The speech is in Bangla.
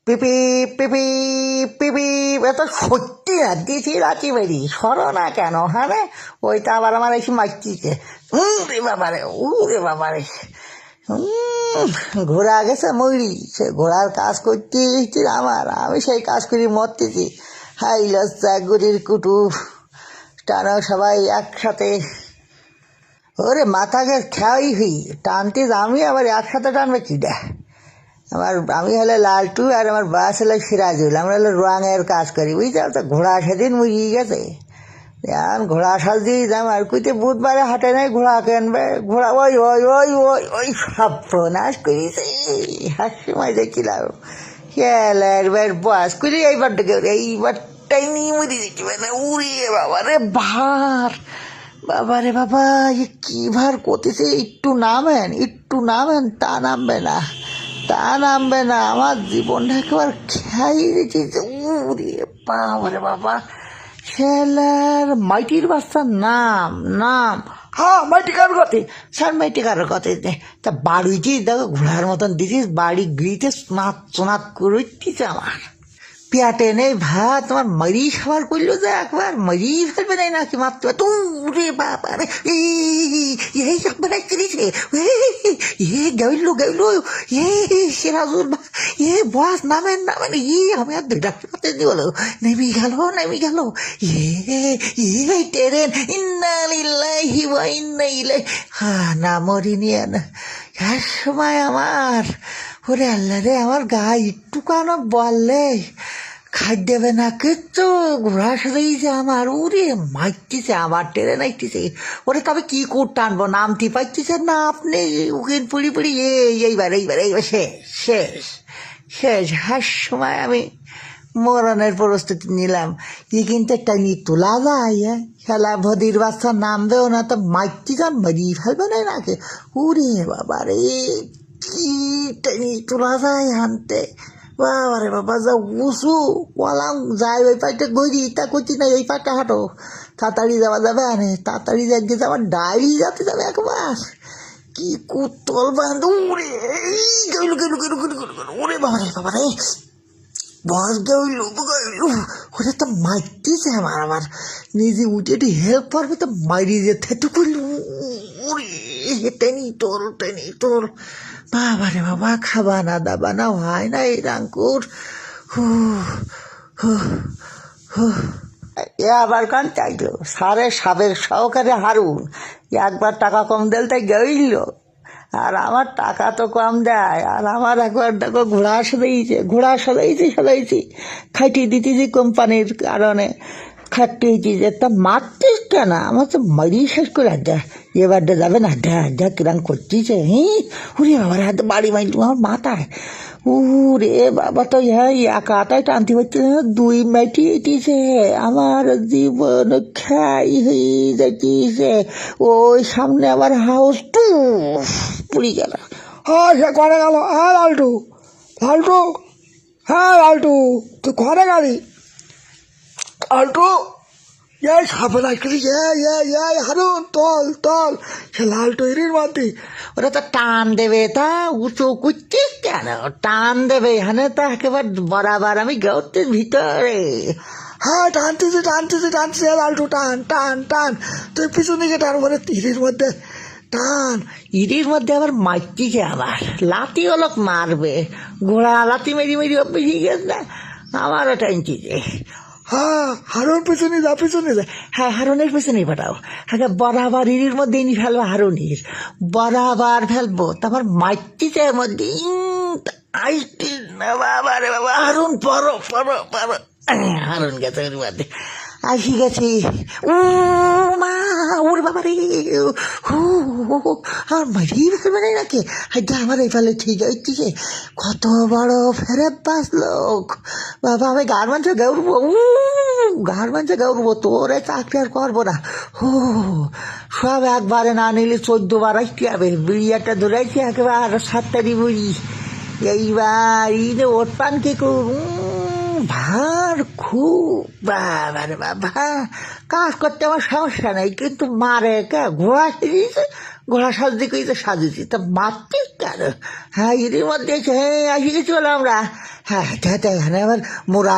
পিপি পিপি পিপি এত সত্যি না দিছি রাখি বেরি সরো না কেন হ্যাঁ ওইটা আবার আমার এসে মাইতিছে রে বাবারে রে বাবারে ঘোড়া গেছে মরি সে ঘোড়ার কাজ করতে আমার আমি সেই কাজ করি মরতেছি হাই লজ্জা গুড়ির কুটুর টানো সবাই একসাথে ওরে মাথাকে খেয়াই হই টানতে আমি আবার একসাথে টানবে কিটা আমি হলে লালটু আর আমার বাস হলো সিরাজুল আমরা হলো রঙের কাজ করি বুঝতে তো ঘোড়া সেদিন মুড়িয়ে গেছে এখন ঘোড়া সাজ দিয়ে যাম আর কুইতে বুধবারে হাটে নাই ঘোড়া কেনবে ঘোড়া ওই ওই ওই ওই ওই সব প্রনাশ করিছে হাসি মাই দেখিলাম খেলার বাস করি এইবারটাই নিয়ে মুড়ি দিচ্ছি মানে উড়িয়ে বাবা রে ভার বাবা রে বাবা কি ভার করতেছে একটু নামেন তা নামবে না আমার জীবনটা একেবারে খেয়াই দিচ্ছে উরে বাবা রে বাবা ছেলের মাইটির বাচ্চার নাম হ্যাঁ মাইটিকার কথা স্যার মাইটিকার কথা তা বাড়িতেই দেখো ঘোড়ার মতন দিছিস বাড়ি গিরিতে সোনাত করছিস আমার পেটে নেই ভাত তোমার মারি খাবার করলো যে একবার মারি ফেলবে নাই নাকি মাত্র তুরে বাবা রে এই একবার একদিছে গেল সিরাজুল বস নামেন আমি আর দুইটা পাতে দিল নেমে গেল ট্রেন ইন্না লিল্লাহি ওয়া ইন্না ইলাইহি না মরিনি না এক সময় আমার ওরে আল্লাহ রে আমার গা একটু কেন বললে খাই দেবে না কিচ্ছু ঘোড়া সাজাইছে আমার ওরে মাইতেছে আমার ট্রেন আইতেছে ওরে তবে কি করতে আনবো নামতে পাইতেছে না আপনি উকিল পুড়ি এইবার শেষ হার সময় আমি মরণের প্রস্তুতি নিলাম কিন্তু একটা নিয়ে তোলা যায় খেলা ভদির বাচ্চা নামবেও না তো মাইতে যান মারিয়ে ফেলবে না নাকি ওরে বাবা রে কি টেনে তোলা যায় আনতে বাবা রে বাবা যা উঁচু বলাম যাই ওই পাইটা গড়ি তা করছি না এই পাটা হাঁটো তাড়াতাড়ি যাওয়া যাবে আরে তাড়াতাড়ি গেছে আমার ডায়েরি যাতে যাবে একবার কি কুতল বান্ধ উড়ে গেল ওরে বাবা রে বস গেল ওটা তো মারতেছে আমার নিজে উঠে একটু হেল্প করবে তো মারিয়ে যেতে একটু করল টেনি তোল বাবা রে বাবা খাবা না দাবা না হয় না এই রাঙ্কুর আবার কান চাইলো সাবের সহকারে হারুন একবার টাকা কম দিল তাই গেইল আর আমার টাকা তো কম দেয় আর আমার একবার দেখো ঘোড়া সাজাইছি খাইটি দিতেছি কোম্পানির কারণে খাটিয়েছি যে তা মারতিস কেন আমার তো মারি শেষ করে দেয় এবারটা যাবে না ড্যা কিরাম করছিস উরে বাবার হাতে বাড়ি মাইল আমার মাথায় উরে বাবা তো একাটাই টানতে পারছি না দুই মাইটি এটিছে আমার জীবন খাই হয়ে যাচ্ছিছে ওই সামনে আবার হাউস পুড়ি গেল সে ঘরে গেল লালটু তুই ঘরে গাড়ি লালটু সাপে লাগতেছি হারুন তল সে লালটু এরির মাটি ওরা তো টান দেবে তা উঁচু কুচ্ছিস কেন টান দেবে এখানে তা একেবারে বরাবর আমি গৌতের ভিতরে হ্যাঁ টানতেছি লালটু টান তুই পিছন দিকে টান মানে ইরির মধ্যে টান ইরির মধ্যে আবার মারতিছে আবার লাতি অলক মারবে ঘোড়া লাতি মেরি অভ্যেস হয়ে গেছে না আমারও টানছিছে হ্যাঁ হারুন পেছনে যা হ্যাঁ হারুনের পেছনে পাঠাও হ্যাঁ বরাবর ইরির মধ্যে ইনি ফেলবো হারুনির বরাবর ফেলবো তারপর মাইটিতে মধ্যে আইটি না বাবা রে বাবা হারুন পরো হারুন গেছে ওর মধ্যে আসি গেছি মা ওর বাবা রে আর মারি ফেলবে না নাকি আমার এই ফেলে ঠিক হচ্ছে কত বড় ফেরে লোক বাবা আমি গার্মেন্টসে গৌরব তোরে চাকরি আর করবো না সব একবারে না নিলে 14 বার আসতে হবে বিড়িয়াটা ধরেছি একেবারে 7টারি বুড়ি এইবার ওট পান কি ভার খুব বাবা রে বাবা কাজ করতে আমার সমস্যা নেই কিন্তু মারে কে ঘোড়া সেরিয়েছে ঘোড়া সাজতে কই তো সাজেছি তা মারতে কেন? হ্যাঁ এরই মধ্যে হ্যাঁ আসি গেছি বলে আমরা হ্যাঁ এখানে আবার মোরা